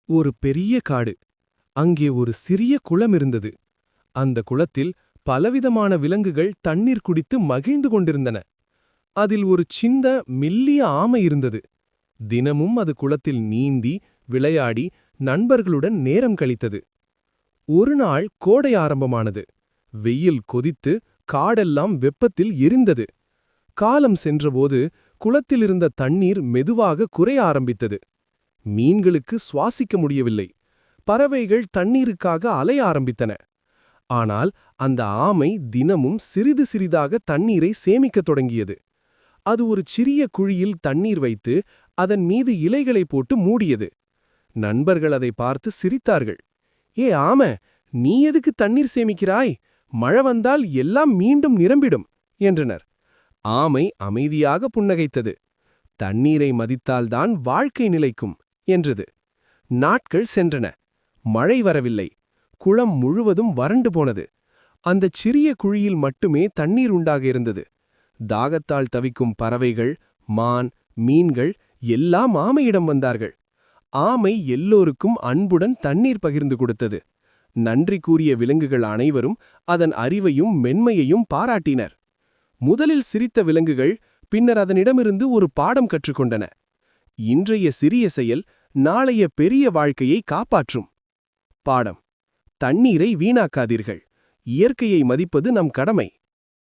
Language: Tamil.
ஒரு பெரிய காடு. அங்கே ஒரு சிறிய குளம் இருந்தது. அந்த குளத்தில் பலவிதமான விலங்குகள் தண்ணீர் குடித்து மகிழ்ந்து கொண்டிருந்தன. அதில் ஒரு சின்ன மெல்லிய ஆமை இருந்தது. தினமும் அது குளத்தில் நீந்தி விளையாடி நண்பர்களுடன் நேரம் கழித்தது. ஒரு நாள் கோடை ஆரம்பமானது. வெயில் கொதித்து காடெல்லாம் வெப்பத்தில் எரிந்தது. காலம் சென்றபோது குளத்திலிருந்த தண்ணீர் மெதுவாக குறைய ஆரம்பித்தது. மீன்களுக்கு சுவாசிக்க முடியவில்லை. பறவைகள் தண்ணீருக்காக அலைய ஆரம்பித்தன. ஆனால் அந்த ஆமை தினமும் சிறிது சிறிதாக தண்ணீரை சேமிக்கத் தொடங்கியது. அது ஒரு சிறிய குழியில் தண்ணீர் வைத்து அதன் மீது இலைகளை போட்டு மூடியது. நண்பர்கள் அதை பார்த்து சிரித்தார்கள். ஏ ஆமை, நீ எதுக்கு தண்ணீர் சேமிக்கிறாய்? மழை வந்தால் எல்லாம் மீண்டும் நிரம்பிடும் என்றனர். ஆமை அமைதியாக புன்னகைத்தது. தண்ணீரை மதித்தால்தான் வாழ்க்கை நிலைக்கும் என்றது. நாட்கள் சென்றன. மழை வரவில்லை. குளம் முழுவதும் வறண்டு போனது. அந்தச் சிறிய குழியில் மட்டுமே தண்ணீர் உண்டாக இருந்தது. தாகத்தால் தவிக்கும் பறவைகள், மான், மீன்கள் எல்லாம் ஆமையிடம் வந்தார்கள். ஆமை எல்லோருக்கும் அன்புடன் தண்ணீர் பகிர்ந்து கொடுத்தது. நன்றி கூறிய விலங்குகள் அனைவரும் அதன் அறிவையும் மென்மையையும் பாராட்டினர். முதலில் சிரித்த விலங்குகள் பின்னர் அதனிடமிருந்து ஒரு பாடம் கற்றுக்கொண்டன. இன்றைய சிறிய செயல் நாளைய பெரிய வாழ்க்கையை காப்பாற்றும். பாடம்: தண்ணீரை வீணாக்காதீர்கள். இயற்கையை மதிப்பது நம் கடமை.